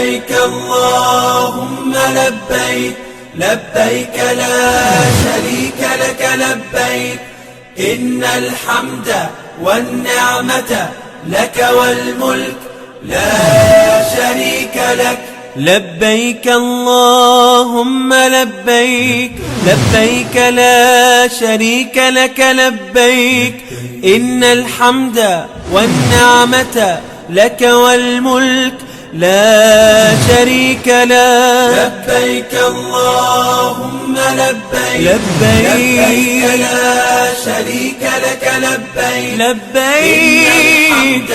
لبيك اللهم لبيك لبيك لا شريك لك لبيك إن الحمد والنعمة لك والملك لا شريك لك لبيك اللهم لبيك لبيك لا شريك لك لبيك إن الحمد والنعمة لك والملك لا شريك لك لبيك اللهم لبيك لبيك لا شريك لك لبيك لبيك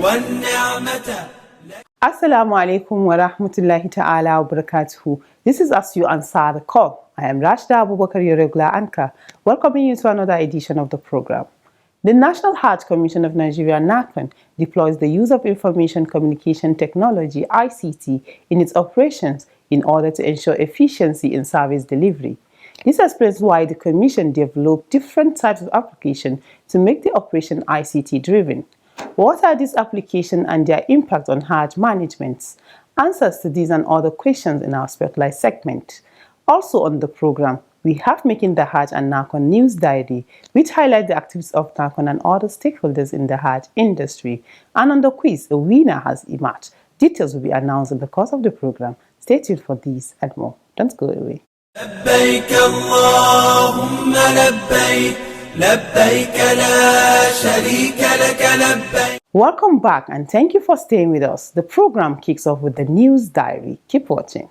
والنعمة. Assalamu alaikum wa rahmatullahi ta'ala wa barakatuhu. This is As You Answer the Call. I am Rashida Abubakar, your regular anchor, welcoming you to another edition of the program. The National HAJJ Commission of Nigeria, NAHCON, deploys the use of information communication technology, ICT, in its operations in order to ensure efficiency in service delivery. This explains why the Commission developed different types of applications to make the operation ICT-driven. What are these applications and their impact on HAJJ management? Answers to these and other questions in our Spotlight segment. Also on the program, we have Making the HAJJ and NAHCON News Diary, which highlight the activities of NAHCON and other stakeholders in the HAJJ industry. And on the quiz, a winner has emerged. Details will be announced in the course of the program. Stay tuned for these and more. Don't go away. لبيك اللهم لبيك لبيك لا شريك لك لبيك. Welcome back and thank you for staying with us. The program kicks off with the News Diary. Keep watching.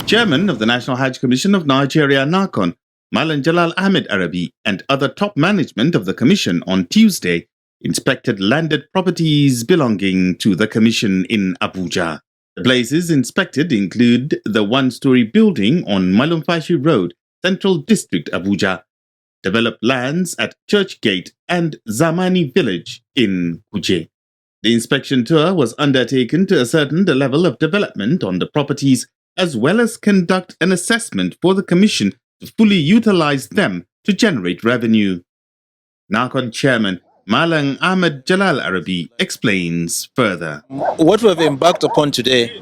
Chairman of the National HAJJ Commission of Nigeria, NAHCON, Malan Jalal Ahmed Arabi, and other top management of the Commission on Tuesday inspected landed properties belonging to the Commission in Abuja. The places inspected include the one-story building on Malumfashi Road, Central District, Abuja, developed lands at Church Gate and Zamani Village in Kuje. The inspection tour was undertaken to ascertain the level of development on the properties as well as conduct an assessment for the Commission to fully utilize them to generate revenue. NAHCON Chairman Malang Ahmed Jalal Arabi explains further. What we have embarked upon today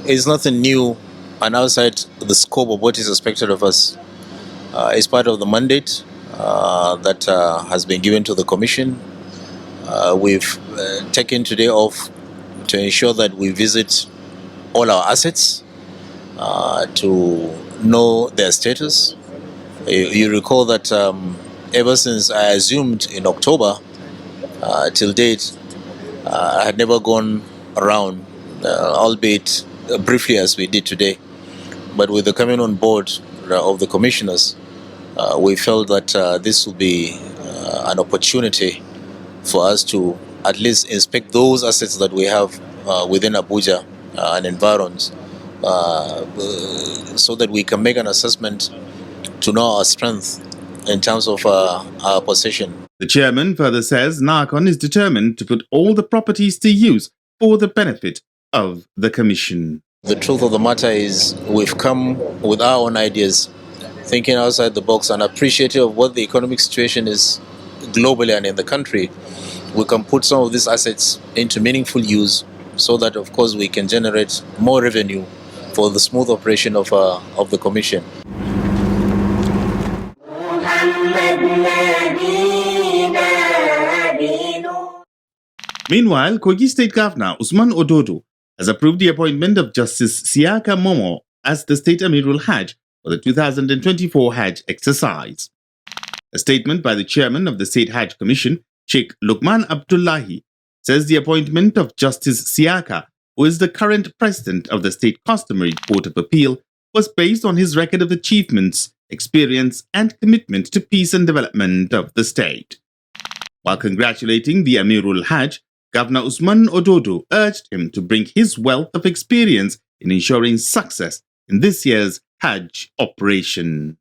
is nothing new and outside the scope of what is expected of us. It's part of the mandate that has been given to the Commission. We've taken today off to ensure that we visit all our assets to know their status. You recall that ever since I assumed in October till date, I had never gone around, albeit briefly as we did today. But with the coming on board of the commissioners, we felt that this would be an opportunity for us to at least inspect those assets that we have within Abuja and environs, so that we can make an assessment to know our strength in terms of our possession. The chairman further says NAHCON is determined to put all the properties to use for the benefit of the Commission. The truth of the matter is we've come with our own ideas, thinking outside the box and appreciative of what the economic situation is globally and in the country. We can put some of these assets into meaningful use so that, of course, we can generate more revenue for the smooth operation of the Commission. Meanwhile, Kogi State Governor Usman Ododo has approved the appointment of Justice Siaka Momo as the State Amirul Hajj for the 2024 Hajj exercise. A statement by the chairman of the State Hajj Commission, Sheikh Lukman Abdullahi, says the appointment of Justice Siaka, who is the current president of the State Customary Court of Appeal, was based on his record of achievements, experience, and commitment to peace and development of the state. While congratulating the Amirul Hajj, Governor Usman Ododo urged him to bring his wealth of experience in ensuring success in this year's Hajj operation.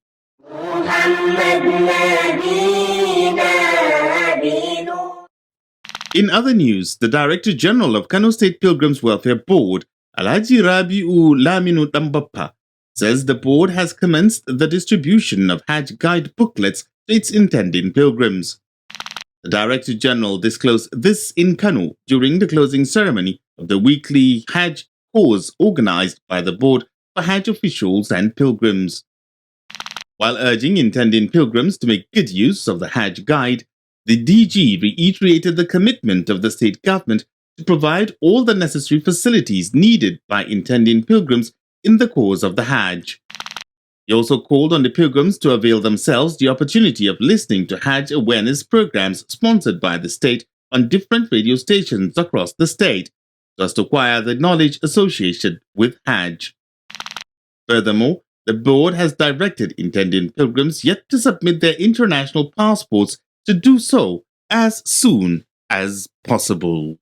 In other news, the Director General of Kano State Pilgrims Welfare Board, Alhaji Rabi'u Laminu Dambappa says the board has commenced the distribution of Hajj guide booklets to its intending pilgrims. The Director General disclosed this in Kano during the closing ceremony of the weekly Hajj course organized by the board for Hajj officials and pilgrims. While urging intending pilgrims to make good use of the Hajj guide, the DG reiterated the commitment of the state government to provide all the necessary facilities needed by intending pilgrims in the course of the Hajj. He also called on the pilgrims to avail themselves the opportunity of listening to Hajj awareness programs sponsored by the state on different radio stations across the state, so as to acquire the knowledge associated with Hajj. Furthermore, the board has directed intending pilgrims yet to submit their international passports to do so as soon as possible.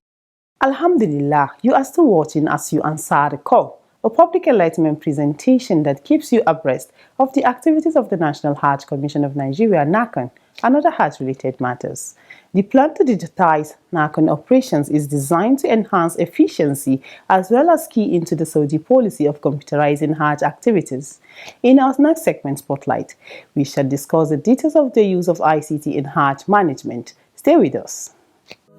Alhamdulillah, you are still watching As You Answer the Call, a public enlightenment presentation that keeps you abreast of the activities of the National Hajj Commission of Nigeria, NAHCON, and other Hajj-related matters. The plan to digitize NAHCON operations is designed to enhance efficiency as well as key into the Saudi policy of computerizing Hajj activities. In our next segment, Spotlight, we shall discuss the details of the use of ICT in Hajj management. Stay with us.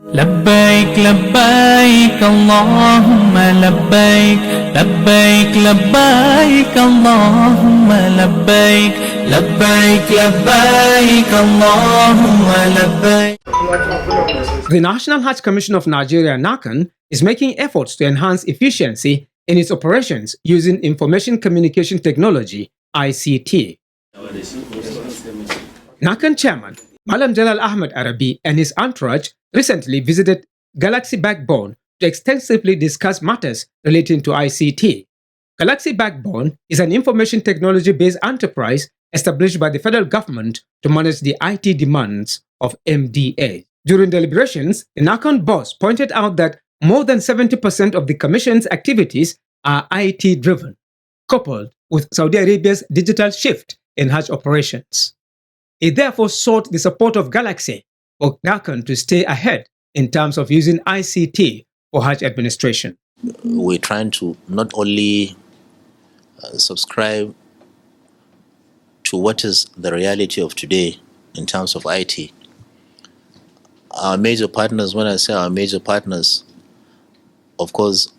لبيك لبيك اللهم لبيك لبيك لبيك اللهم لبيك لبيك لبيك اللهم لبيك. The National Hajj Commission of Nigeria, NAHCON, is making efforts to enhance efficiency in its operations using information communication technology, ICT. NAHCON Chairman Malam Jalal Ahmed Arabi and his entourage recently visited Galaxy Backbone to extensively discuss matters relating to ICT. Galaxy Backbone is an information technology-based enterprise established by the federal government to manage the IT demands of MDA. During deliberations, the NAHCON boss pointed out that more than 70% of the Commission's activities are IT-driven, coupled with Saudi Arabia's digital shift in Hajj operations. He therefore sought the support of Galaxy for NAHCON to stay ahead in terms of using ICT for Hajj administration. We're trying to not only subscribe to what is the reality of today in terms of IT. Our major partners, when I say our major partners, of course,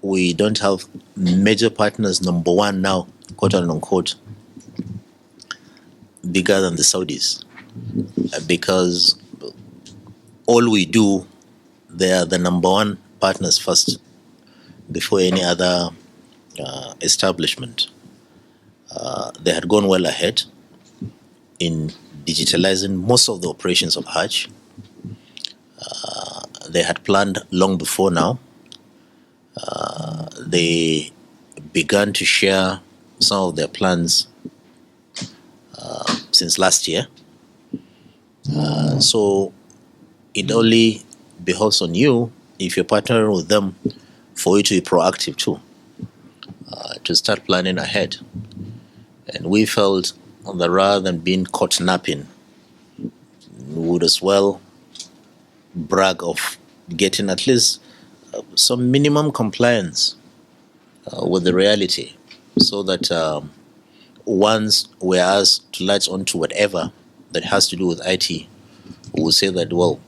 we don't have major partners number one now, quote unquote, bigger than the Saudis, because all we do, they are the number one partners first before any other establishment. They had gone well ahead in digitalizing most of the operations of Hajj. They had planned long before now. They began to share some of their plans since last year. So it only behoves on you, if you're partnering with them, for you to be proactive too, to start planning ahead. And we felt that rather than being caught napping, we would as well brag of getting at least some minimum compliance with the reality, so that once we're asked to latch on to whatever that has to do with IT, we'll say that, well,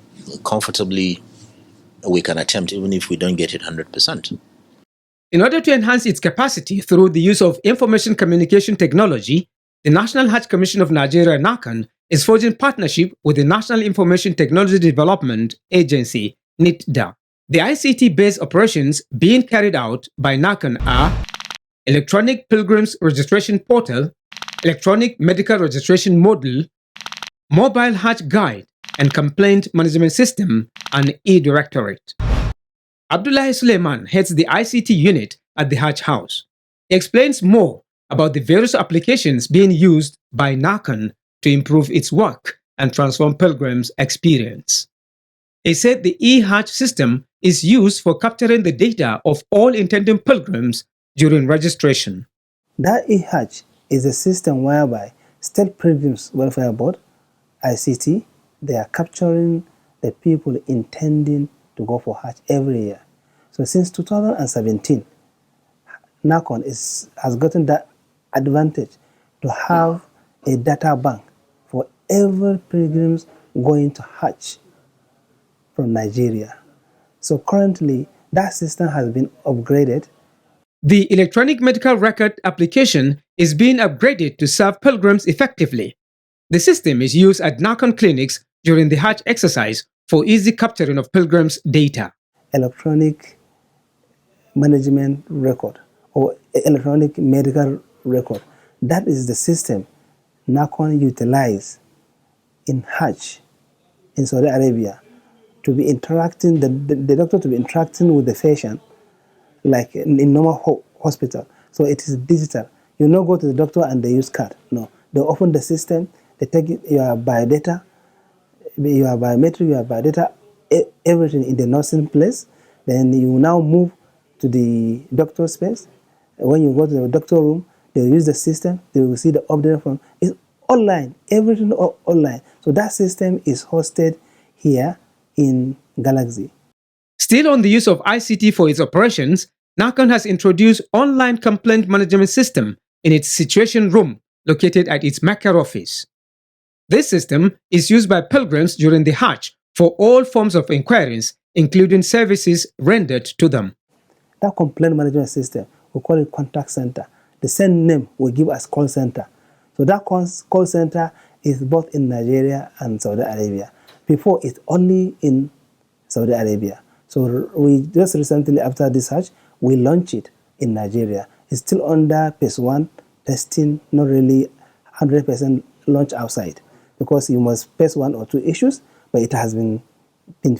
comfortably we can attempt, even if we don't get it 100%. In order to enhance its capacity through the use of information communication technology, the National Hajj Commission of Nigeria, NAHCON, is forging partnership with the National Information Technology Development Agency, NITDA. The ICT-based operations being carried out by NAHCON are Electronic Pilgrims Registration Portal, Electronic Medical Registration Module, Mobile Hajj Guide and Complaint Management System, and e-Directorate. Abdullahi Suleiman heads the ICT unit at the Hajj House. He explains more about the various applications being used by NAHCON to improve its work and transform pilgrims' experience. He said the e-Hajj system is used for capturing the data of all intending pilgrims during registration. That e-Hajj is a system whereby State Pilgrims Welfare Board, ICT, they are capturing the people intending to go for Hajj every year. So since 2017, NAHCON has gotten that advantage to have a data bank for every pilgrims going to Hajj from Nigeria. So currently, that system has been upgraded. The electronic medical record application is being upgraded to serve pilgrims effectively. The system is used at NAHCON clinics during the Hajj exercise for easy capturing of pilgrims' data. Electronic management record or electronic medical record. That is the system NAHCON utilizes in Hajj in Saudi Arabia to be interacting, the doctor to be interacting with the patient like in normal hospital. So it is digital. You not go to the doctor and they use card. No, they open the system, they take your biodata, your biometric, your biodata, everything in the nursing place. Then you now move to the doctor's space. When you go to the doctor room, they will use the system. They will see the update from. It's online, everything online. So that system is hosted here in Galaxy. Still on the use of ICT for its operations, NAHCON has introduced online complaint management system in its situation room located at its Mecca office. This system is used by pilgrims during the Hajj for all forms of inquiries, including services rendered to them. That complaint management system, we call it contact center. The same name we give as call center. So that call center is both in Nigeria and Saudi Arabia. Before, it's only in Saudi Arabia. So we just recently, after this Hajj, we launched it in Nigeria. It's still under phase 1 testing, not really 100% launch outside, because you must face 1 or 2 issues, but it has been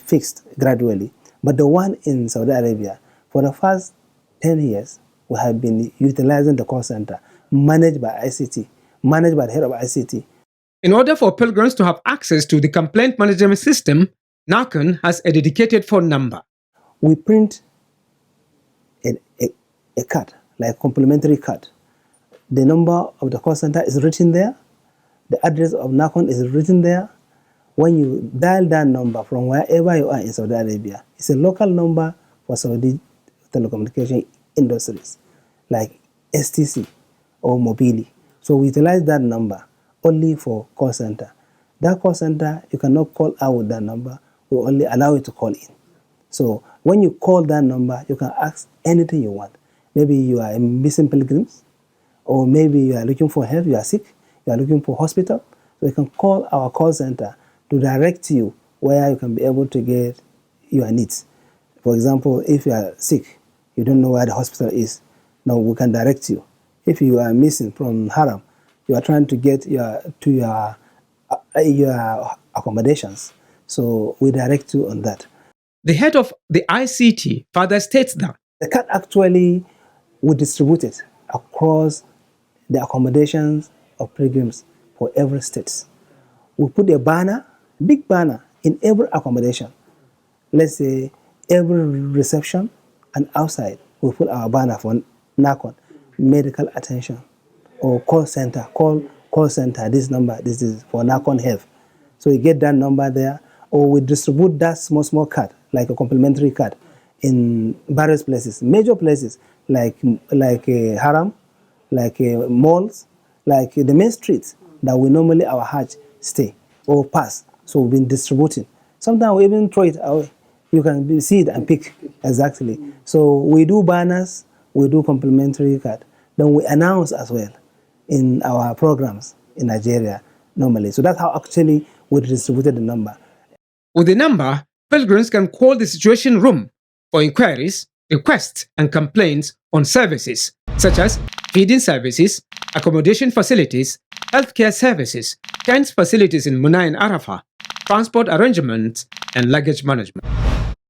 fixed gradually. But the one in Saudi Arabia, for the first 10 years, we have been utilizing the call center, managed by ICT, managed by the head of ICT. In order for pilgrims to have access to the complaint management system, NAHCON has a dedicated phone number. We print a card, like a complimentary card. The number of the call center is written there. The address of NAHCON is written there. When you dial that number from wherever you are in Saudi Arabia, it's a local number for Saudi telecommunication industries, like STC or Mobili. So we utilize that number only for call center. That call center, you cannot call out with that number. We only allow you to call in. So when you call that number, you can ask anything you want. Maybe you are a missing pilgrims, or maybe you are looking for help, you are sick, you are looking for hospital. So you can call our call center to direct you where you can be able to get your needs. For example, if you are sick, you don't know where the hospital is, now we can direct you. If you are missing from Haram, you are trying to get your accommodations, so we direct you on that. The head of the ICT further states that the card actually we distribute it across the accommodations of pilgrims for every state. We put a banner, big banner, in every accommodation. Let's say every reception and outside, we put our banner for NAHCON, medical attention, or call center, call center, this number, this is for NAHCON Health. So you get that number there, or we distribute that small card, like a complimentary card, in various places, major places, like Haram, like malls, like the main streets that we normally our Hajj stay or pass. So we've been distributing. Sometimes we even throw it away. You can see it and pick exactly. So we do banners, we do complimentary card. Then we announce as well in our programs in Nigeria normally. So that's how actually we distributed the number. With the number, pilgrims can call the situation room for inquiries, requests, and complaints on services such as feeding services, accommodation facilities, healthcare services, tent facilities in Muna and Arafah, transport arrangements, and luggage management.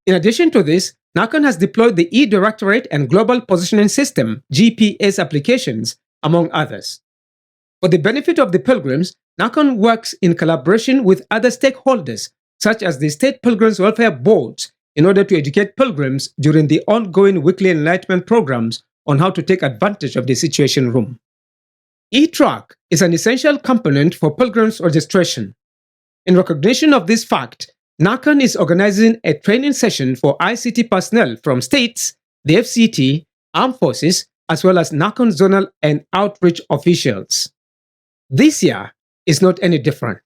In addition to this, NAHCON has deployed the e-Directorate and Global Positioning System (GPS) applications, among others. For the benefit of the pilgrims, NAHCON works in collaboration with other stakeholders, such as the State Pilgrims Welfare Boards, in order to educate pilgrims during the ongoing weekly enlightenment programs on how to take advantage of the situation room. E-Track is an essential component for pilgrims registration. In recognition of this fact, NAHCON is organizing a training session for ICT personnel from states, the FCT, armed forces, as well as NAHCON zonal and outreach officials. This year is not any different.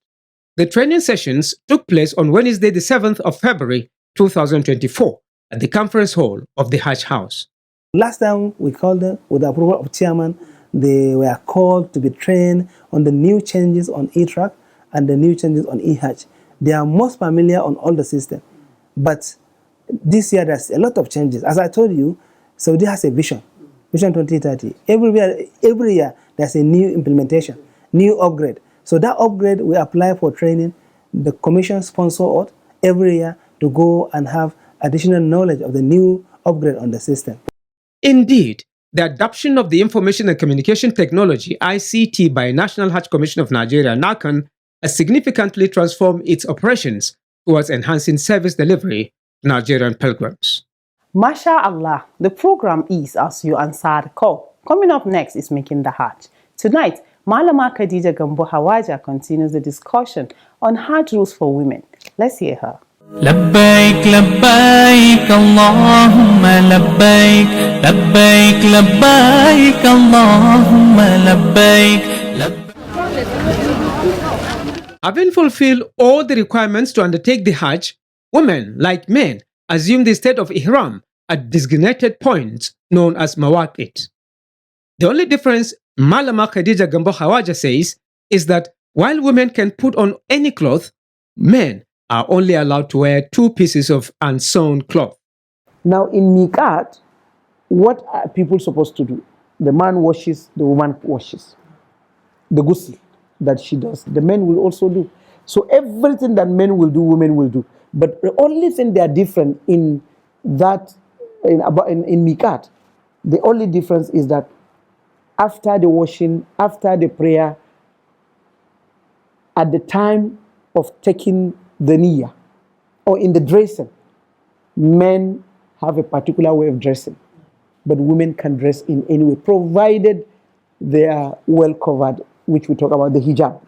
The training sessions took place on Wednesday, the 7th of February 2024 at the conference hall of the Hajj House. Last time we called them with the approval of chairman, they were called to be trained on the new changes on e-track and the new changes on e-Hajj. They are most familiar on all the system. But this year there's a lot of changes. As I told you, Saudi has a vision 2030. Every year there's a new implementation, new upgrade. So that upgrade we apply for training. The commission sponsor it every year to go and have additional knowledge of the new upgrade on the system. Indeed, the adoption of the Information and Communication Technology (ICT) by National Hajj Commission of Nigeria (NAHCON) has significantly transformed its operations towards enhancing service delivery to Nigerian pilgrims. MashaAllah, the program is As You Answer the Call. Coming up next is Making the Hajj. Tonight, Malama Khadija Gambo HAJJ continues the discussion on Hajj rules for women. Let's hear her. لبيك لبيك اللهم لبيك لبيك لبيك اللهم لبيك. Having fulfilled all the requirements to undertake the Hajj, women, like men, assume the state of Ihram at designated points known as Mawaqit. The only difference, Malama Khadija Gambo HAJJ says, is that while women can put on any cloth, men are only allowed to wear 2 pieces of unsewn cloth. Now in Miqat, what are people supposed to do? The man washes, the woman washes. The ghusl that she does, the men will also do. So everything that men will do, women will do. But the only thing they are different in that, in Miqat, the only difference is that after the washing, after the prayer, at the time of taking the niyyah, or in the dressing, men have a particular way of dressing, but women can dress in any way, provided they are well covered, which we talk about the hijab.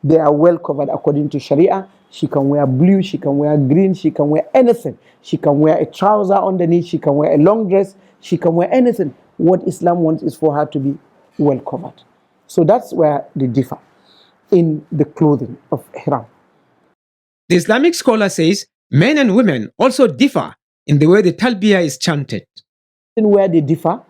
They are well covered according to Sharia. She can wear blue, she can wear green, she can wear anything. She can wear a trouser underneath, she can wear a long dress, she can wear anything. What Islam wants is for her to be well covered. So that's where they differ in the clothing of ihram. The Islamic scholar says men and women also differ in the way the talbiyah is chanted. In where they differ,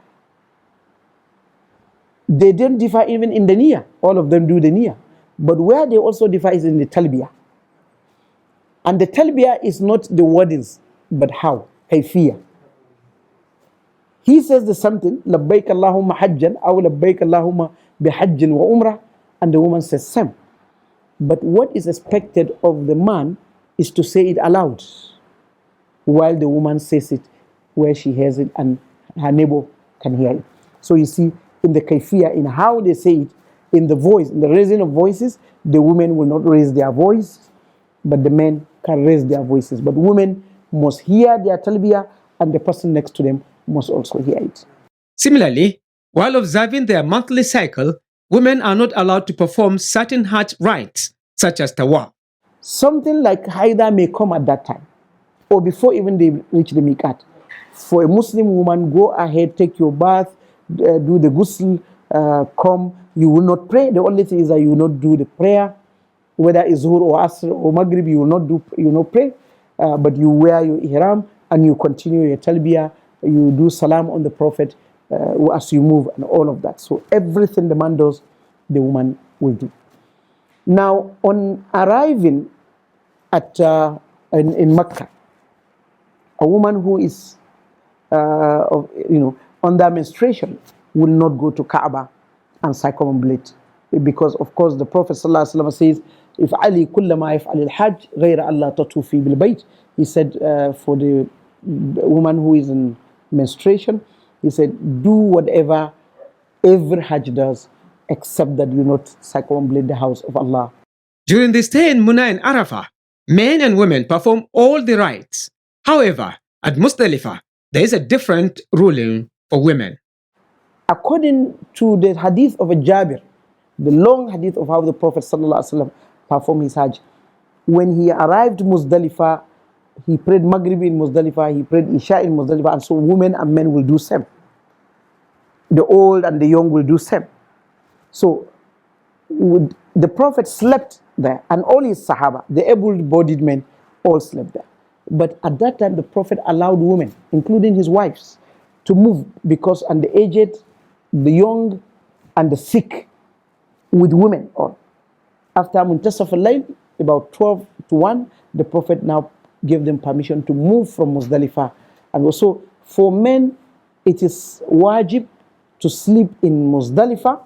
they don't differ even in the niyyah. All of them do the niyyah. But where they also differ is in the talbiyah. And the talbiyah is not the wordings, but how? Kayfiyah. He says the something, labbaik Allahumma hajjan, aw labbaik Allahumma bihajjin wa umrah, and the woman says same. But what is expected of the man is to say it aloud, while the woman says it where she hears it and her neighbor can hear it. So you see, in the kayfiyah, in how they say it, in the voice, in the raising of voices, the women will not raise their voice, but the men can raise their voices. But women must hear their talbiyah, and the person next to them must also hear it. Similarly, while observing their monthly cycle, women are not allowed to perform certain Hajj rites, such as tawaf. Something like haida may come at that time, or before even they reach the miqat. For a Muslim woman, go ahead, take your bath, do the ghusl, come. You will not pray. The only thing is that you will not do the prayer, whether it's zuhr or asr or maghrib. You will not pray, but you wear your ihram and you continue your talbiyah. You do salam on the Prophet as you move and all of that. So everything the man does, the woman will do. Now, on arriving at in Mecca, a woman who is under menstruation will not go to Kaaba and circumambulate, because of course the Prophet ﷺ says, "If Ali kullama yaf'al al-Hajj, ghayra Allah tatufi bil bayt." He said for the woman who is in menstruation, he said, do whatever every Hajj does, except that you not circumambulate the house of Allah. During the stay in Muna and Arafah, men and women perform all the rites. However, at Muzdalifah, there is a different ruling for women. According to the hadith of Jabir, the long hadith of how the Prophet ﷺ performed his Hajj, when he arrived Muzdalifah, he prayed Maghrib in Muzdalifah, he prayed Isha in Muzdalifah, and so women and men will do same. the old and the young will do same. So the Prophet slept there, and all his Sahaba, the able-bodied men, all slept there. But at that time, the Prophet allowed women, including his wives, to move because, and the aged, the young, and the sick, with women all. After Muntasaf al-Layl, about 12 to 1, the Prophet now gave them permission to move from Muzdalifah. And also, for men, it is wajib to sleep in Muzdalifah,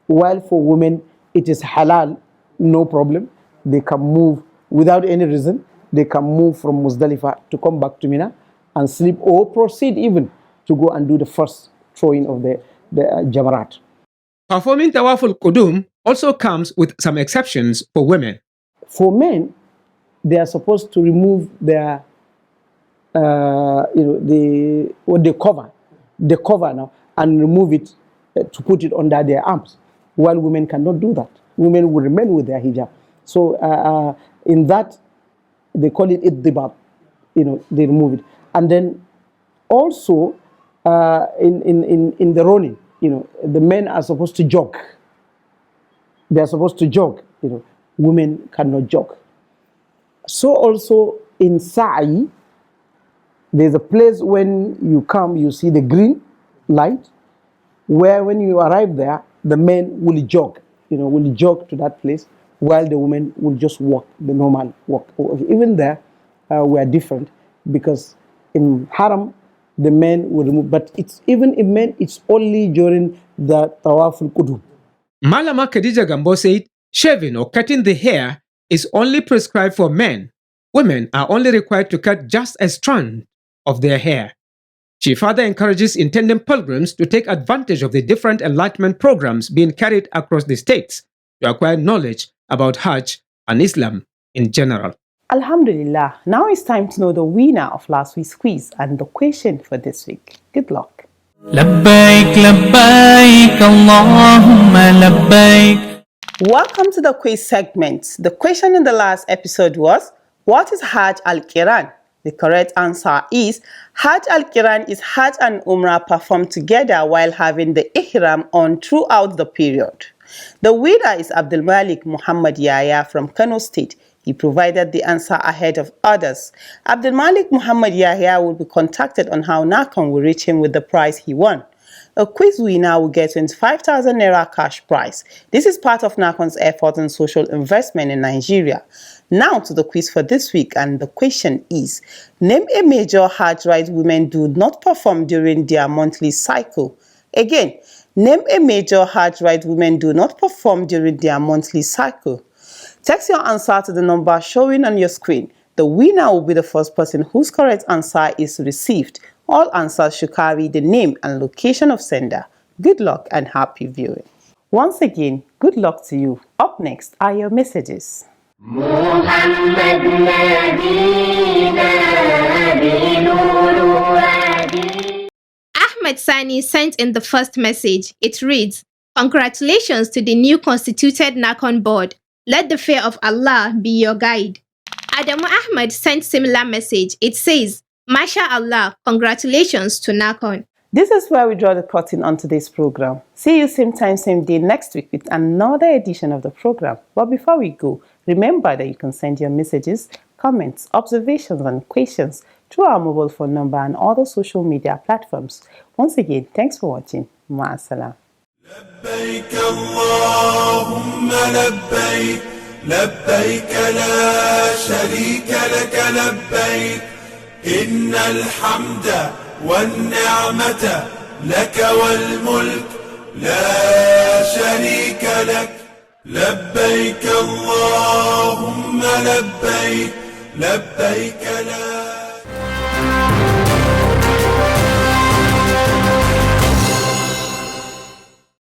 while for women, it is halal, no problem. They can move without any reason. They can move from Muzdalifah to come back to Mina and sleep, or proceed even to go and do the first throwing of the Jamarat. Performing Tawaful Qudum also comes with some exceptions for women. For men, they are supposed to remove their, what they cover, the cover now, and remove it to put it under their arms, while women cannot do that. Women will remain with their hijab. So in that, they call it iddibab, they remove it. And then also in the running, the men are supposed to jog. They are supposed to jog, women cannot jog. So also in Sa'i, there's a place when you come, you see the green light, where when you arrive there, the men will jog, will jog to that place, while the women will just walk, the normal walk. Even there, we are different, because in Haram, the men will remove, but it's even in men, it's only during the Tawaful Qudum. Malama Khadija Gambo said, shaving or cutting the hair is only prescribed for men. Women are only required to cut just a strand of their hair. She further encourages intending pilgrims to take advantage of the different enlightenment programs being carried across the states to acquire knowledge about Hajj and Islam in general. Alhamdulillah, now it's time to know the winner of last week's quiz and the question for this week. Good luck. لبيك لبيك اللهم لبيك. Welcome to the quiz segment. The question in the last episode was, what is Hajj al-Qiran? The correct answer is, Hajj al-Qiran is Hajj and Umrah performed together while having the Ihram on throughout the period. The winner is Abdul Malik Muhammad Yahya from Kano State. He provided the answer ahead of others. Abdul Malik Muhammad Yahya will be contacted on how NAHCON will reach him with the prize he won. A quiz winner will get 25,000 Naira cash prize. This is part of NAHCON's effort in social investment in Nigeria. Now to the quiz for this week, and the question is, name a major Hajj rite women do not perform during their monthly cycle. Again, name a major Hajj rite women do not perform during their monthly cycle. Text your answer to the number showing on your screen. The winner will be the first person whose correct answer is received. All answers should carry the name and location of sender. Good luck and happy viewing. Once again, good luck to you. Up next are your messages. Ahmed Sani sent in the first message. It reads, "Congratulations to the new constituted NAHCON board. Let the fear of Allah be your guide." Adamu Ahmed sent similar message. It says, "Masha Allah, congratulations to NAHCON." This is where we draw the curtain on today's program. See you same time, same day next week with another edition of the program. But before we go, remember that you can send your messages, comments, observations, and questions through our mobile phone number and other social media platforms. Once again, thanks for watching. Ma'asalam. لبيك اللهم لبيك لبيك لا شريك لك لبيك إن الحمد والنعمة لك والملك لا شريك لك لبيك اللهم لبيك لبيك لا